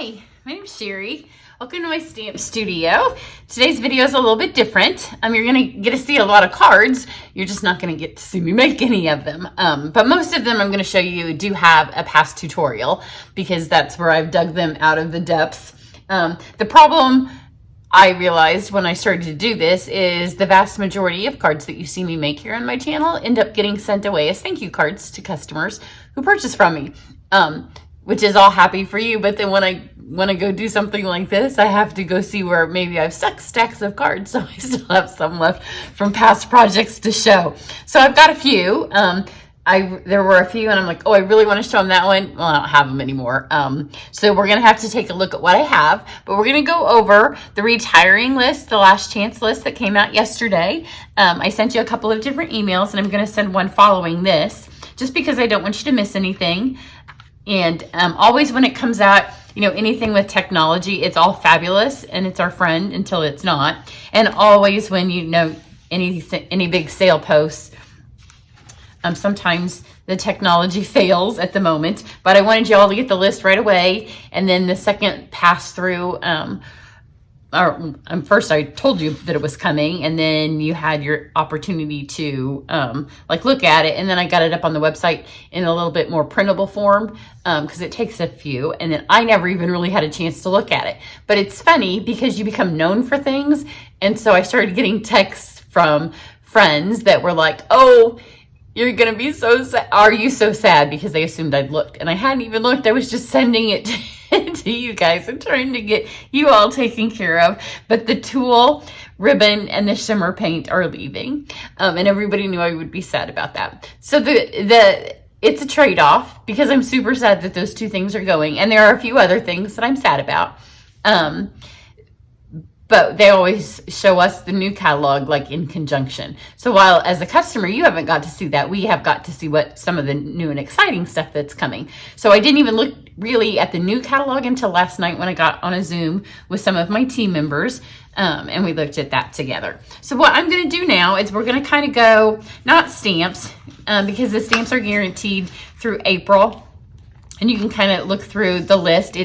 Hi, my name's Cheri. Welcome to my stamp studio. Today's video is a little bit different. You're gonna get to see a lot of cards. You're just not gonna get to see me make any of them. But most of them I'm gonna show you do have a past tutorial because that's where I've dug them out of the depths. The problem I realized when I started to do this is the vast majority of cards that you see me make here on my channel end up getting sent away as thank you cards to customers who purchase from me. Which is all happy for you, but then when I go do something like this, I have to go see where maybe I've stuck stacks of cards, so I still have some left from past projects to show. So I've got a few. There were a few, and I'm like, oh, I really want to show them that one. Well, I don't have them anymore. So we're gonna have to take a look at what I have, but we're gonna go over the retiring list, the last chance list that came out yesterday. I sent you a couple of different emails, and I'm gonna send one following this, just because I don't want you to miss anything. And always when it comes out, you know, anything with technology, it's all fabulous and it's our friend until it's not. And always when you know any big sale posts, sometimes the technology fails at the moment. But I wanted you all to get the list right away, and then the second pass through. First I told you that it was coming, and then you had your opportunity to like look at it, and then I got it up on the website in a little bit more printable form because it takes a few, and then I never even really had a chance to look at it. But it's funny because you become known for things, and so I started getting texts from friends that were like, oh, you're gonna be so sad. Are you so sad? Because they assumed I'd looked, and I hadn't even looked. I was just sending it to you guys. I'm trying to get you all taken care of. But the tulle, ribbon, and the shimmer paint are leaving, and everybody knew I would be sad about that. So it's a trade-off because I'm super sad that those two things are going, and there are a few other things that I'm sad about. But they always show us the new catalog like in conjunction. So while as a customer, you haven't got to see that, we have got to see what some of the new and exciting stuff that's coming. So I didn't even look really at the new catalog until last night when I got on a Zoom with some of my team members, and we looked at that together. So what I'm gonna do now is we're gonna kind of go, not stamps, because the stamps are guaranteed through April, and you can kind of look through the list.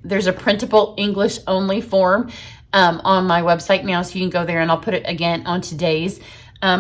There's a printable English only form on my website now, so you can go there, and I'll put it again on today's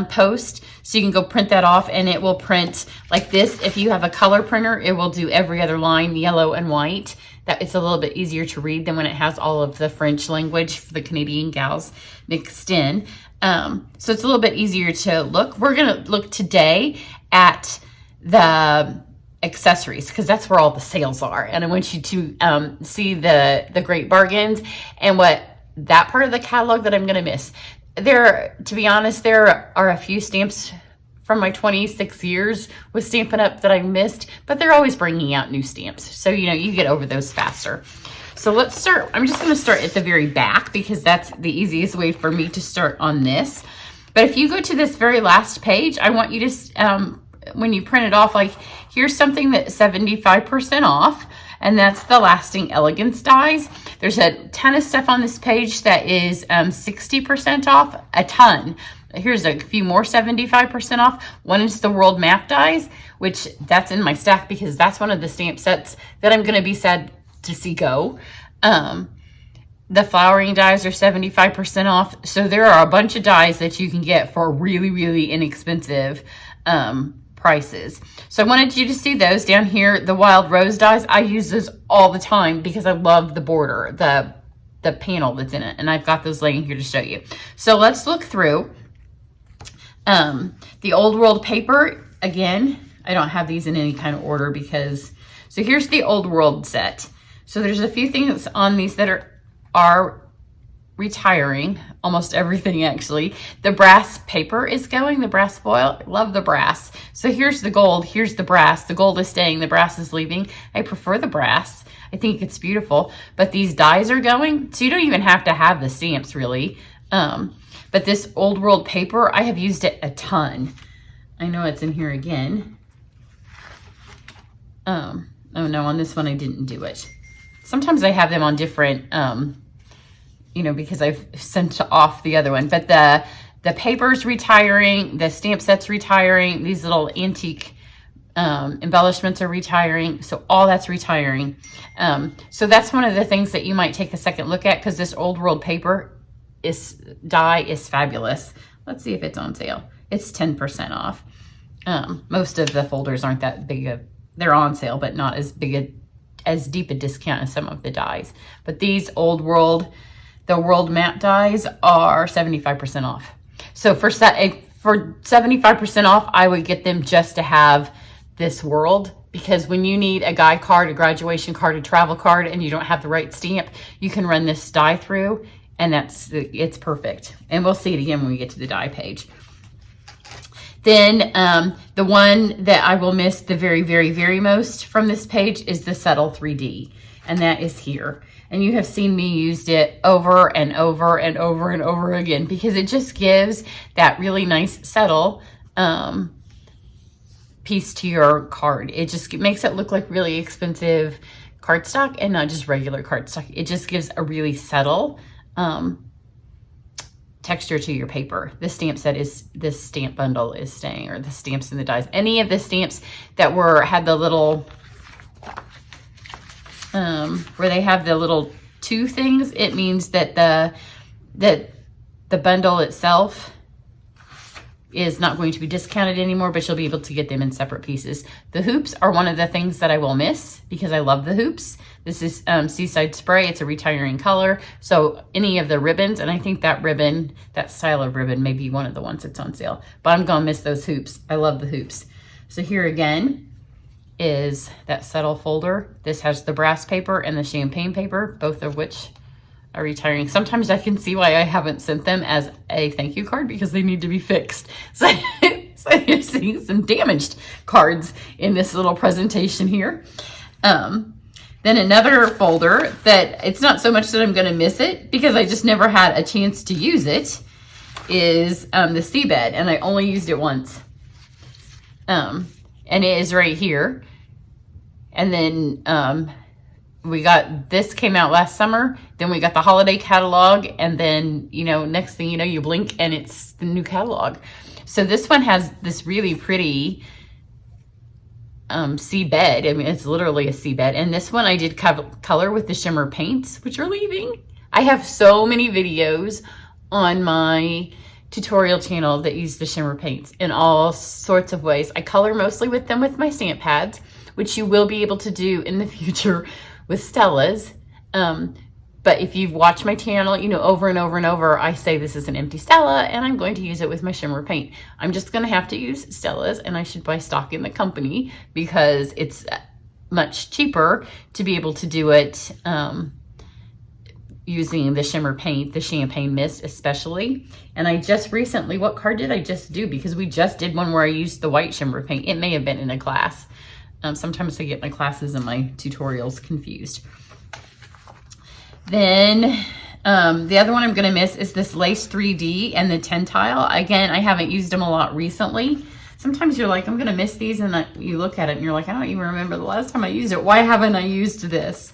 post, so you can go print that off, and it will print like this. If you have a color printer, it will do every other line yellow and white. That it's a little bit easier to read than when it has all of the French language for the Canadian gals mixed in. So it's a little bit easier to look. We're gonna look today at the accessories because that's where all the sales are, and I want you to see the great bargains and what that part of the catalog that I'm going to miss. To be honest, there are a few stamps from my 26 years with Stampin' Up that I missed, but they're always bringing out new stamps. So, you know, you get over those faster. So let's start. I'm just going to start at the very back because that's the easiest way for me to start on this. But if you go to this very last page, I want you to, when you print it off, like here's something that's 75% off. And that's the Lasting Elegance dies. There's a ton of stuff on this page that is 60% off, a ton. Here's a few more 75% off. One is the World Map dies, which that's in my stack because that's one of the stamp sets that I'm gonna be sad to see go. The flowering dies are 75% off. So there are a bunch of dies that you can get for really, really inexpensive prices. So I wanted you to see those down here. The Wild Rose dies, I use those all the time because I love the border, the panel that's in it, and I've got those laying here to show you. So let's look through the Old World paper. Again, I don't have these in any kind of order because, so here's the Old World set. So there's a few things on these that are retiring, almost everything actually. The brass paper is going, the brass foil, love the brass. So here's the gold, here's the brass. The gold is staying, the brass is leaving. I prefer the brass. I think it's beautiful, but these dies are going, so you don't even have to have the stamps really. But this Old World paper, I have used it a ton. I know it's in here again. Oh no, on this one I didn't do it. Sometimes I have them on different, you know, because I've sent off the other one, but the paper's retiring, the stamp set's retiring, these little antique Embellishments are retiring. So all that's retiring. So that's one of the things that you might take a second look at, because this old world paper die is fabulous. Let's see if it's on sale. It's 10% off. Most of the folders aren't that big they're on sale, but not as as deep a discount as some of the dies. But these the world matte dies are 75% off. So for 75% off, I would get them just to have this world, because when you need a guy card, a graduation card, a travel card, and you don't have the right stamp, you can run this die through, and it's perfect. And we'll see it again when we get to the die page. Then the one that I will miss the very, very, very most from this page is the Subtle 3D, and that is here. And you have seen me use it over and over and over and over again, because it just gives that really nice subtle piece to your card. It just makes it look like really expensive cardstock and not just regular cardstock. It just gives a really subtle texture to your paper. This stamp bundle is staying, or the stamps and the dies. Any of the stamps that had the little where they have the little two things, it means that the bundle itself is not going to be discounted anymore, but you'll be able to get them in separate pieces. The hoops are one of the things that I will miss, because I love the hoops. This is Seaside Spray. It's a retiring color. So any of the ribbons, and I think that ribbon, that style of ribbon, may be one of the ones that's on sale. But I'm gonna miss those hoops. I love the hoops. So here again is that subtle folder. This has the brass paper and the champagne paper, both of which are retiring. Sometimes I can see why I haven't sent them as a thank you card, because they need to be fixed. So you're seeing some damaged cards in this little presentation here. Then another folder that it's not so much that I'm going to miss it, because I just never had a chance to use it, is the Seabed, and I only used it once. And it is right here. And then this came out last summer. Then we got the holiday catalog, and then, next thing you know, you blink and it's the new catalog. So this one has this really pretty seabed. I mean, it's literally a seabed. And this one I did color with the Shimmer paints, which are leaving. I have so many videos on my tutorial channel that use the Shimmer paints in all sorts of ways. I color mostly with them with my stamp pads, which you will be able to do in the future with Stella's. But if you've watched my channel, over and over and over, I say this is an empty Stella, and I'm going to use it with my Shimmer paint. I'm just going to have to use Stella's, and I should buy stock in the company, because it's much cheaper to be able to do it using the Shimmer paint, the Champagne Mist especially. And I just recently, what card did I just do? Because we just did one where I used the white Shimmer paint. It may have been in a class. Sometimes I get my classes and my tutorials confused. Then the other one I'm going to miss is this Lace 3D and the 10 tile. Again, I haven't used them a lot recently. Sometimes you're like, I'm going to miss these, and you look at it and you're like, I don't even remember the last time I used it. Why haven't I used this?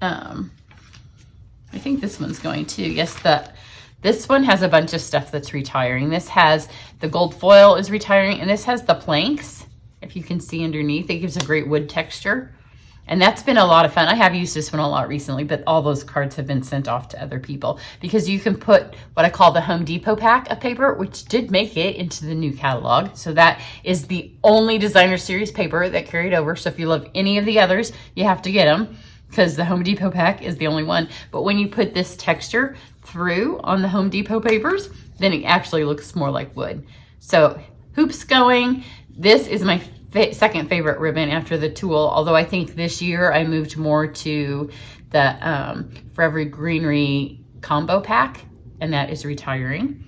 I think this one's going to. Yes, this one has a bunch of stuff that's retiring. This has the gold foil is retiring, and this has the planks. If you can see underneath, it gives a great wood texture. And that's been a lot of fun. I have used this one a lot recently, but all those cards have been sent off to other people, because you can put what I call the Home Depot pack of paper, which did make it into the new catalog. So that is the only designer series paper that carried over. So if you love any of the others, you have to get them, because the Home Depot pack is the only one. But when you put this texture through on the Home Depot papers, then it actually looks more like wood. So hoops going. This is my second favorite ribbon after the tulle, although I think this year I moved more to the Forever Greenery combo pack, and that is retiring.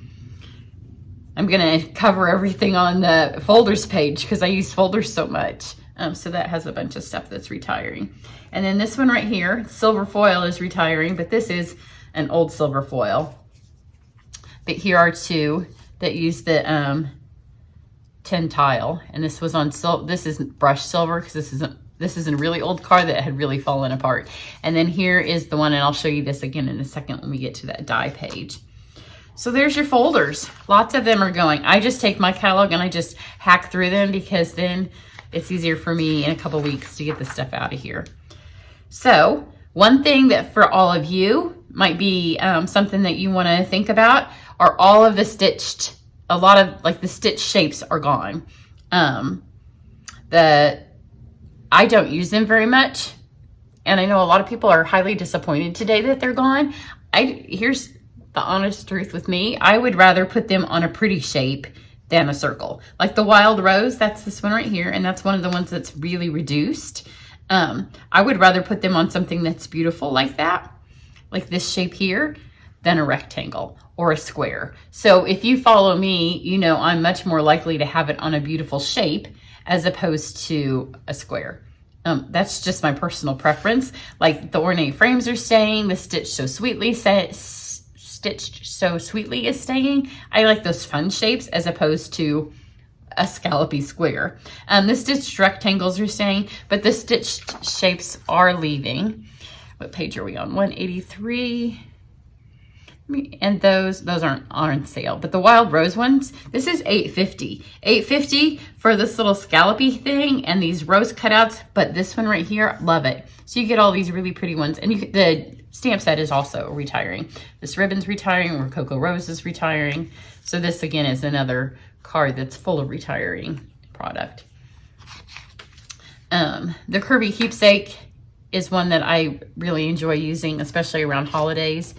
I'm going to cover everything on the folders page, because I use folders so much. So that has a bunch of stuff that's retiring. And then this one right here, silver foil, is retiring, but this is an old silver foil. But here are two that use the 10 tile, and this was on this isn't brushed silver, because this is a really old card that had really fallen apart. And then here is the one, and I'll show you this again in a second when we get to that die page. So there's your folders. Lots of them are going. I just take my catalog and I just hack through them, because then it's easier for me in a couple weeks to get the stuff out of here. So one thing that for all of you might be something that you want to think about are all of the stitched, a lot of like the stitch shapes are gone. I don't use them very much. And I know a lot of people are highly disappointed today that they're gone. Here's the honest truth with me. I would rather put them on a pretty shape than a circle. Like the wild rose, that's this one right here. And that's one of the ones that's really reduced. I would rather put them on something that's beautiful like that, like this shape here, than a rectangle or a square. So if you follow me, you know I'm much more likely to have it on a beautiful shape as opposed to a square. That's just my personal preference. Like the ornate frames are staying, the stitched so sweetly is staying. I like those fun shapes as opposed to a scallopy square. The stitched rectangles are staying, but the stitched shapes are leaving. What page are we on? 183. And those aren't on sale, but the wild rose ones, this is $8.50. $8.50 for this little scallopy thing and these rose cutouts, but this one right here, love it. So you get all these really pretty ones, and the stamp set is also retiring. This ribbon's retiring, Rococo Rose is retiring. So this again is another card that's full of retiring product. The Curvy Keepsake is one that I really enjoy using, especially around holidays.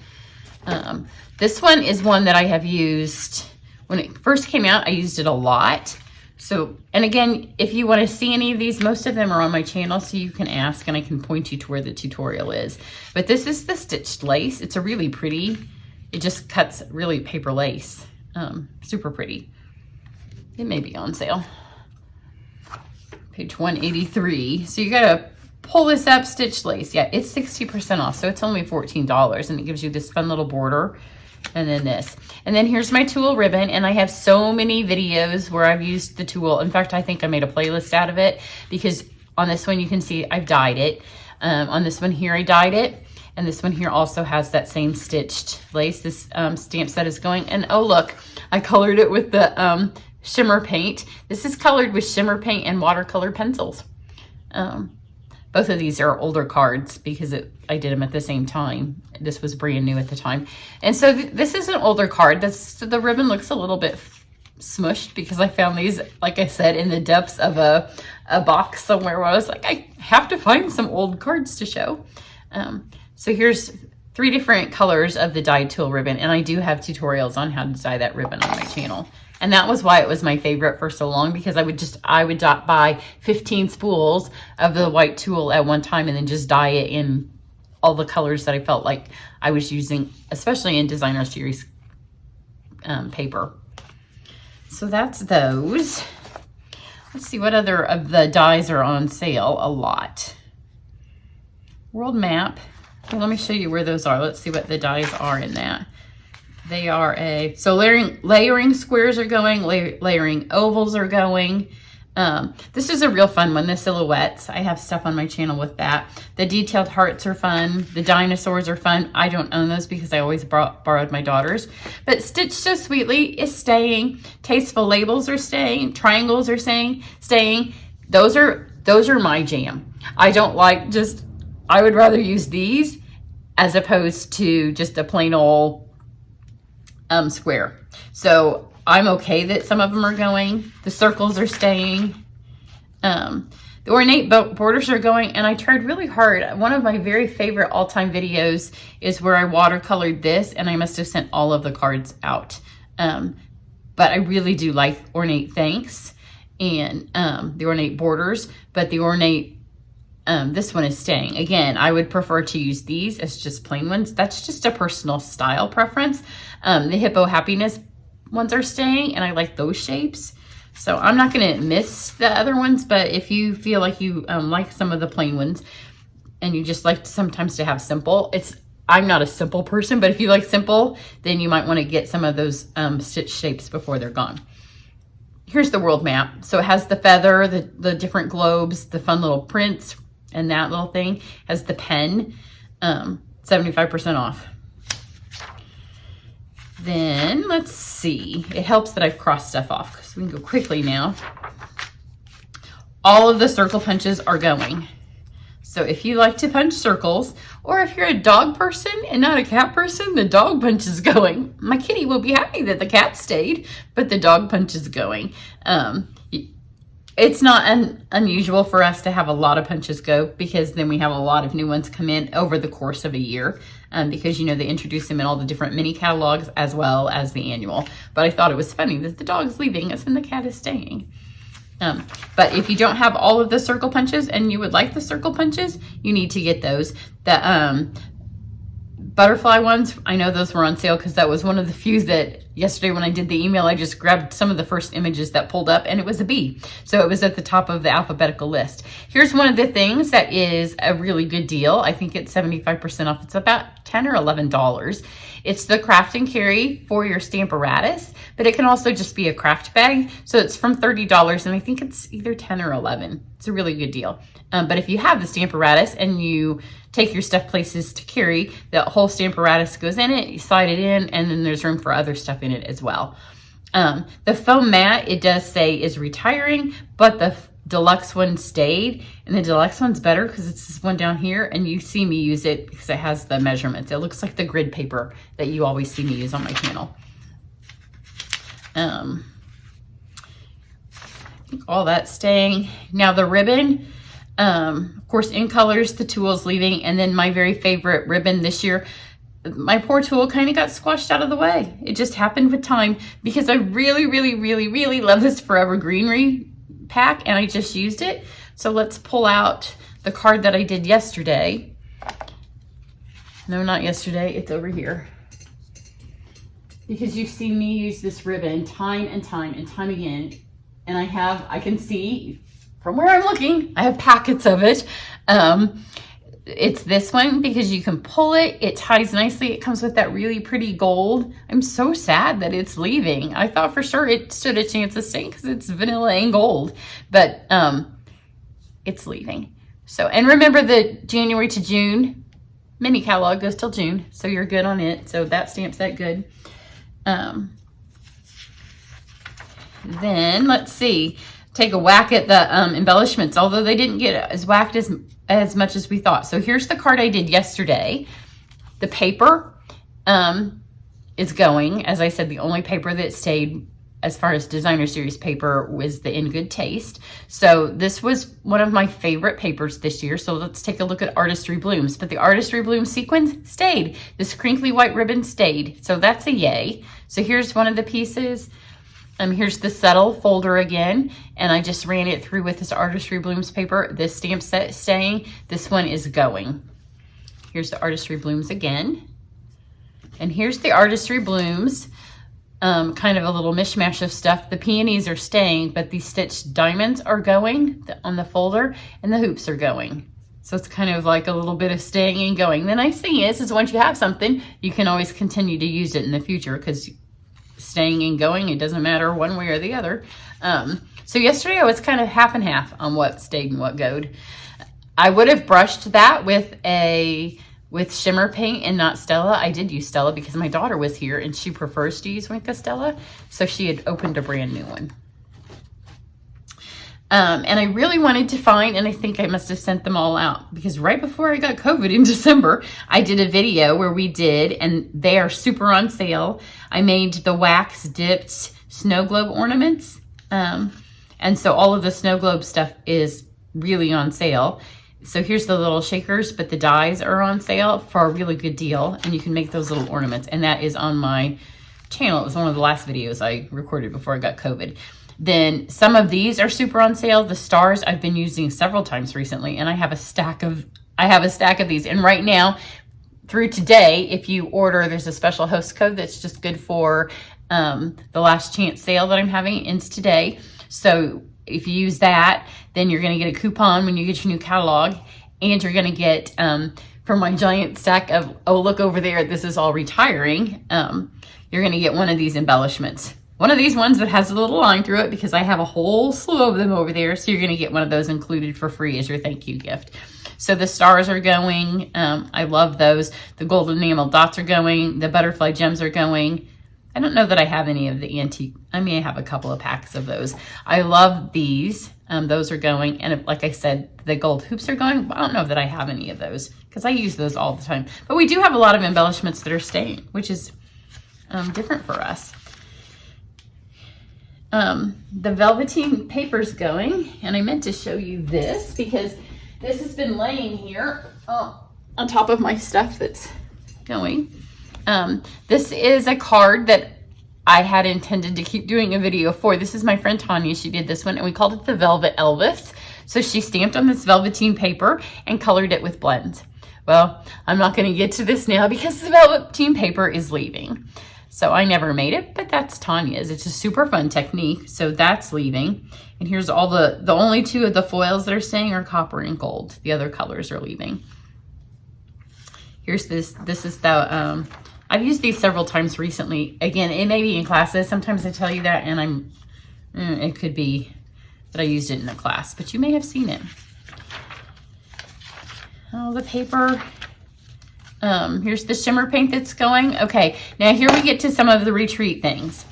This one is one that I have used when it first came out. I used it a lot. So, and again, if you want to see any of these, most of them are on my channel, so you can ask and I can point you to where the tutorial is. But this is the stitched lace. It's a really pretty, it just cuts really paper lace. Super pretty. It may be on sale. Page 183. So you gotta pull this up, stitched lace. Yeah, it's 60% off, so it's only $14, and it gives you this fun little border. And then this. And then here's my tulle ribbon, and I have so many videos where I've used the tulle. In fact, I think I made a playlist out of it, because on this one you can see I've dyed it. On this one here I dyed it, and this one here also has that same stitched lace. This stamp set is going, and oh look, I colored it with the shimmer paint. This is colored with shimmer paint and watercolor pencils. Both of these are older cards because I did them at the same time. This was brand new at the time. And so this is an older card. The ribbon looks a little bit smushed because I found these, like I said, in the depths of a box somewhere where I was like, I have to find some old cards to show. So here's 3 different colors of the dyed tulle ribbon. And I do have tutorials on how to dye that ribbon on my channel. And that was why it was my favorite for so long, because I would buy 15 spools of the white tulle at one time and then just dye it in all the colors that I felt like I was using, especially in designer series paper. So that's those. Let's see what other of the dyes are on sale. A lot. World map. Well, let me show you where those are. Let's see what the dyes are in that. They are so layering squares are going, layering ovals are going. This is a real fun one, the silhouettes. I have stuff on my channel with that. The detailed hearts are fun. The dinosaurs are fun. I don't own those because I always borrowed my daughter's. But Stitched So Sweetly is staying. Tasteful labels are staying. Triangles are staying. Those are my jam. I don't like I would rather use these as opposed to just a plain old square. So I'm okay that some of them are going. The circles are staying. The ornate borders are going, and I tried really hard. One of my very favorite all-time videos is where I watercolored this, and I must have sent all of the cards out. But I really do like ornate thanks and the ornate borders, but the ornate this one is staying. Again, I would prefer to use these as just plain ones. That's just a personal style preference. The Hippo Happiness ones are staying, and I like those shapes. So I'm not going to miss the other ones, but if you feel like you like some of the plain ones and you just like sometimes to have simple, I'm not a simple person, but if you like simple, then you might want to get some of those stitch shapes before they're gone. Here's the world map. So it has the feather, the different globes, the fun little prints, and that little thing has the pen, 75% off. Then let's see. It helps that I've crossed stuff off, so we can go quickly now. all of the circle punches are going. So if you like to punch circles, or if you're a dog person and not a cat person, the dog punch is going. My kitty will be happy that the cat stayed, but the dog punch is going. It's not unusual for us to have a lot of punches go, because then we have a lot of new ones come in over the course of a year, because, you know, they introduce them in all the different mini catalogs as well as the annual. But I thought it was funny that the dog's leaving us and the cat is staying. But if you don't have all of the circle punches and you would like the circle punches, you need to get those. The butterfly ones, I know those were on sale because that was one of the few that yesterday when I did the email, I just grabbed some of the first images that pulled up, and it was a bee. So it was at the top of the alphabetical list. Here's one of the things that is a really good deal. I think it's 75% off. It's about $10 or $11. It's the Craft and Carry for your Stamparatus, but it can also just be a craft bag. So it's from $30, and I think it's either 10 or 11. It's a really good deal. But if you have the Stamparatus and you take your stuff places to carry, the whole Stamparatus goes in it, you slide it in, and then there's room for other stuff in it as well. The foam mat, it does say is retiring, but the deluxe one stayed, and the deluxe one's better because it's this one down here, and you see me use it because it has the measurements. It looks like the grid paper that you always see me use on my channel. I think all that's staying. Now the ribbon, of course, in colors, the tool's leaving, and then my very favorite ribbon this year, my poor tool kind of got squashed out of the way. It just happened with time, because I really, really, really, really love this Forever Greenery pack, and I just used it. So let's pull out the card that I did yesterday. No, not yesterday, it's over here. Because you've seen me use this ribbon time and time and time again, and I can see from where I'm looking, I have packets of it. It's this one because you can pull it, it ties nicely, it comes with that really pretty gold. I'm so sad that it's leaving. I thought for sure it stood a chance of staying because it's vanilla and gold, but it's leaving. So, and remember the January to June mini catalog goes till June, so you're good on it. So that stamps that good. Then let's see, take a whack at the embellishments, although they didn't get as whacked as much as we thought. So here's the card I did yesterday. The paper is going. As I said, the only paper that stayed as far as designer series paper was the In Good Taste. So this was one of my favorite papers this year. So let's take a look at Artistry Blooms. But the Artistry Blooms sequins stayed. This crinkly white ribbon stayed. So that's a yay. So here's one of the pieces. Here's the Settle folder again, and I just ran it through with this Artistry Blooms paper. This stamp set staying, this one is going. Here's the Artistry Blooms again. And here's the Artistry Blooms, kind of a little mishmash of stuff. The peonies are staying, but these stitched diamonds are going on the folder, and the hoops are going. So it's kind of like a little bit of staying and going. The nice thing is once you have something, you can always continue to use it in the future, because staying and going, it doesn't matter one way or the other. So yesterday I was kind of half and half on what stayed and what goed. I would have brushed that with Shimmer paint and not Stella. I did use Stella because my daughter was here and she prefers to use Winka Stella, so she had opened a brand new one. And I really wanted to find, and I think I must have sent them all out, because right before I got COVID in December, I did a video where we did, and they are super on sale. I made the wax dipped snow globe ornaments. And so all of the snow globe stuff is really on sale. So here's the little shakers, but the dies are on sale for a really good deal, and you can make those little ornaments. And that is on my channel. It was one of the last videos I recorded before I got COVID. Then some of these are super on sale. The stars I've been using several times recently, and I have a stack of these. And right now, through today, if you order, there's a special host code that's just good for the last chance sale that I'm having. Ends today. So if you use that, then you're going to get a coupon when you get your new catalog, and you're going to get for my giant stack of, oh, look over there, this is all retiring. You're going to get one of these embellishments. One of these ones that has a little line through it, because I have a whole slew of them over there. So you're going to get one of those included for free as your thank you gift. So the stars are going. I love those. The gold enamel dots are going. The butterfly gems are going. I don't know that I have any of the antique. I mean, I have a couple of packs of those. I love these. Those are going, and like I said, the gold hoops are going. I don't know that I have any of those because I use those all the time. But we do have a lot of embellishments that are staying, which is different for us. The velveteen paper's going, and I meant to show you this because this has been laying here on top of my stuff that's going. This is a card that I had intended to keep doing a video for. This is my friend Tanya. She did this one, and we called it the Velvet Elvis. So she stamped on this velveteen paper and colored it with blends. Well, I'm not going to get to this now because the velveteen paper is leaving. So I never made it, but that's Tanya's. It's a super fun technique. So that's leaving. And here's all the only two of the foils that are staying are copper and gold. The other colors are leaving. Here's this. This is the, I've used these several times recently. Again, it may be in classes. Sometimes I tell you that and it could be that I used it in a class, but you may have seen it. Oh, the paper. Here's the shimmer paint that's going. Okay, now here we get to some of the retreat things.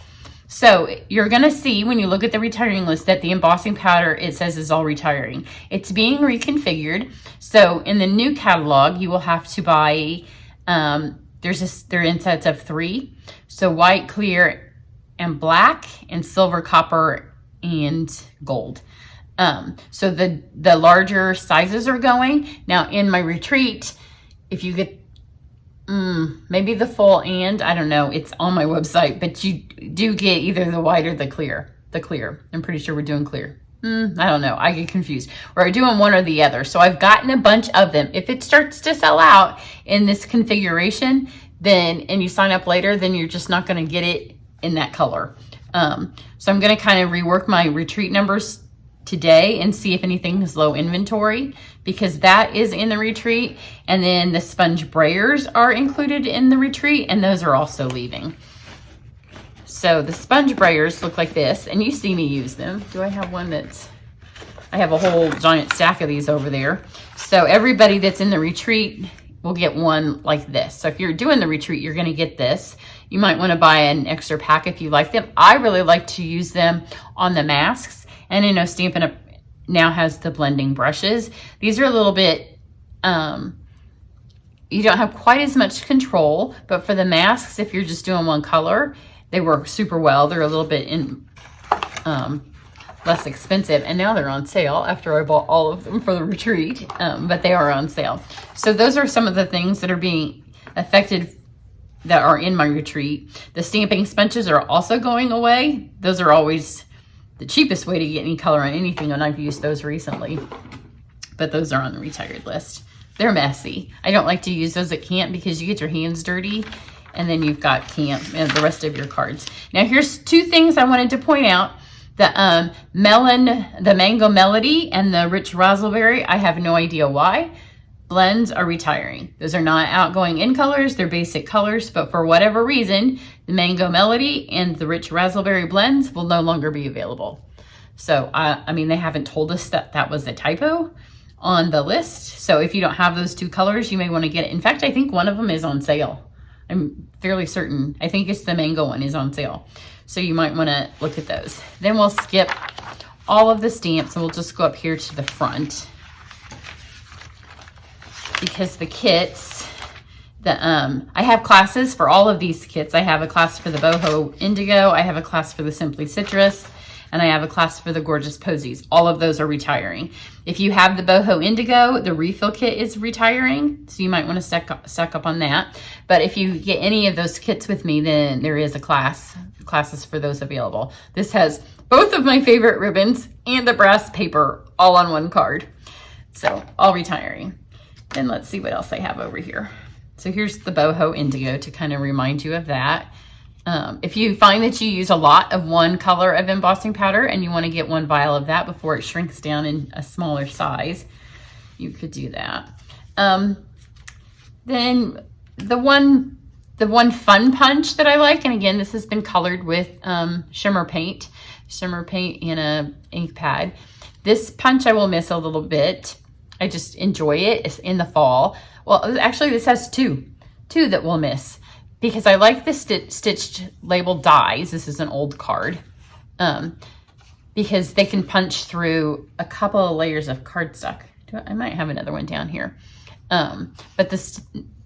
So you're gonna see when you look at the retiring list that the embossing powder, it says, is all retiring. It's being reconfigured. So in the new catalog, you will have to buy, they're in sets of 3. So white, clear, and black, and silver, copper, and gold. So the larger sizes are going. Now in my retreat, if you get maybe the full, and I don't know, it's on my website, but you do get either the white or the clear. I'm pretty sure we're doing clear. I don't know. I get confused. We're doing one or the other. So I've gotten a bunch of them. If it starts to sell out in this configuration, then, and you sign up later, then you're just not going to get it in that color. So I'm going to kind of rework my retreat numbers today and see if anything is low inventory, because that is in the retreat. And then the sponge brayers are included in the retreat, and those are also leaving. So the sponge brayers look like this, and you see me use them. Do I have one that's, I have a whole giant stack of these over there. So everybody that's in the retreat will get one like this. So if you're doing the retreat, you're going to get this. You might want to buy an extra pack if you like them. I really like to use them on the masks. And I know Stampin' Up! Now has the blending brushes. These are a little bit, you don't have quite as much control, but for the masks, if you're just doing one color, they work super well. They're a little bit less expensive, and now they're on sale after I bought all of them for the retreat, but they are on sale. So those are some of the things that are being affected that are in my retreat. The stamping sponges are also going away. Those are always the cheapest way to get any color on anything, and I've used those recently, but those are on the retired list. They're messy. I don't like to use those at camp because you get your hands dirty, and then you've got camp and the rest of your cards. Now here's 2 things I wanted to point out. The the Mango Melody and the Rich Razzleberry, I have no idea why. Blends are retiring. Those are not outgoing in colors, they're basic colors, but for whatever reason, the Mango Melody and the Rich Razzleberry blends will no longer be available. So, I mean, they haven't told us that that was a typo on the list. So if you don't have those 2 colors, you may want to get it. In fact, I think one of them is on sale. I'm fairly certain. I think it's the mango one is on sale. So you might want to look at those. Then we'll skip all of the stamps and we'll just go up here to the front. Because the kits, I have classes for all of these kits. I have a class for the Boho Indigo, I have a class for the Simply Citrus, and I have a class for the Gorgeous Posies. All of those are retiring. If you have the Boho Indigo, the refill kit is retiring, so you might want to stack up on that. But if you get any of those kits with me, then there is a classes for those available. This has both of my favorite ribbons and the brass paper all on one card. So all retiring. And let's see what else I have over here. So here's the Boho Indigo to kind of remind you of that. If you find that you use a lot of one color of embossing powder and you want to get one vial of that before it shrinks down in a smaller size, you could do that. Then the one fun punch that I like, and again, this has been colored with shimmer paint in a ink pad. This punch I will miss a little bit. I just enjoy it. It's in the fall. Well, actually, this has two that we'll miss because I like the stitched labeled dies. This is an old card because they can punch through a couple of layers of cardstock. I might have another one down here. But the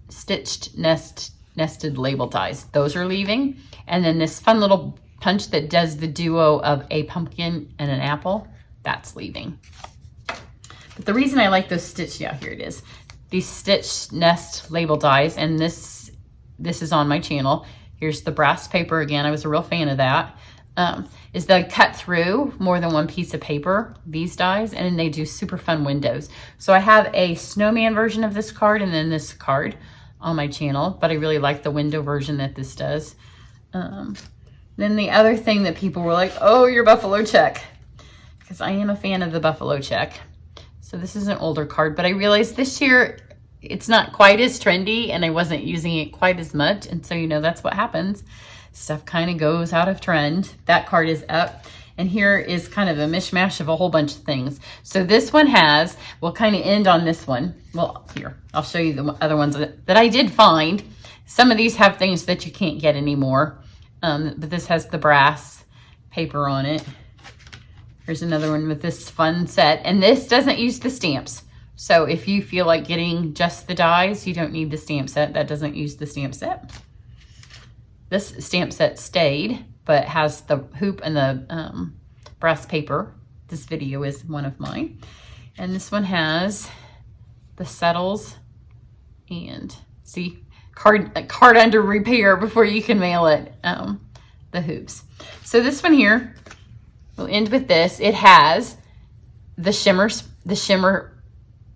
stitched nested label dies, those are leaving. And then this fun little punch that does the duo of a pumpkin and an apple, that's leaving. But the reason I like those stitched, yeah, here it is. These stitched nest label dies, and this is on my channel. Here's the brass paper again. I was a real fan of that. Is they cut through more than one piece of paper, these dies, and they do super fun windows. So I have a snowman version of this card and then this card on my channel, but I really like the window version that this does. Then the other thing that people were like, oh, your buffalo check, because I am a fan of the buffalo check. So this is an older card, but I realized this year it's not quite as trendy and I wasn't using it quite as much. And so, you know, that's what happens. Stuff kind of goes out of trend. That card is up. And here is kind of a mishmash of a whole bunch of things. So this one has, we'll kind of end on this one. Well, here, I'll show you the other ones that I did find. Some of these have things that you can't get anymore. But this has the brass paper on it. Here's another one with this fun set. And this doesn't use the stamps. So if you feel like getting just the dies, you don't need the stamp set. That doesn't use the stamp set. This stamp set stayed, but has the hoop and the brass paper. This video is one of mine. And this one has the settles and see, card under repair before you can mail it, the hoops. So this one here, we'll end with this. It has the shimmer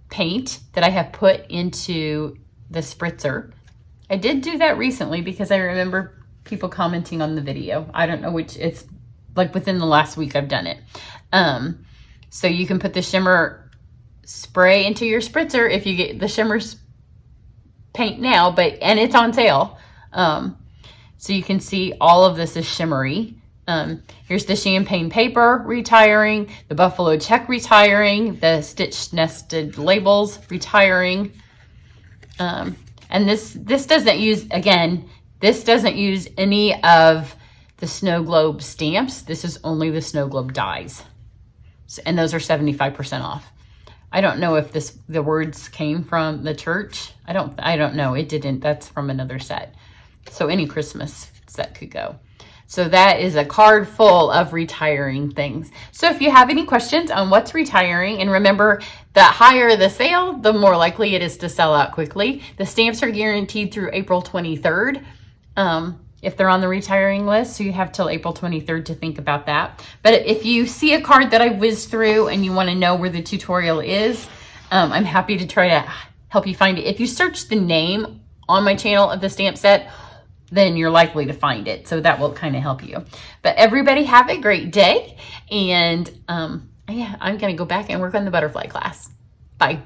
paint that I have put into the spritzer. I did do that recently because I remember people commenting on the video. I don't know which, it's like within the last week I've done it. So you can put the shimmer spray into your spritzer if you get the shimmer paint now, and it's on sale. So you can see all of this is shimmery. Here's the champagne paper retiring, the buffalo check retiring, the stitched nested labels retiring. And this doesn't use, again, this doesn't use any of the snow globe stamps. This is only the snow globe dies. And those are 75% off. I don't know if the words came from the church. I don't know. It didn't. That's from another set. So any Christmas set could go. So that is a card full of retiring things. So if you have any questions on what's retiring, and remember, the higher the sale, the more likely it is to sell out quickly. The stamps are guaranteed through April 23rd. If they're on the retiring list, so you have till April 23rd to think about that. But if you see a card that I whizzed through and you want to know where the tutorial is, I'm happy to try to help you find it. If you search the name on my channel of the stamp set, then you're likely to find it. So that will kind of help you. But everybody have a great day. And yeah, I'm going to go back and work on the butterfly class. Bye.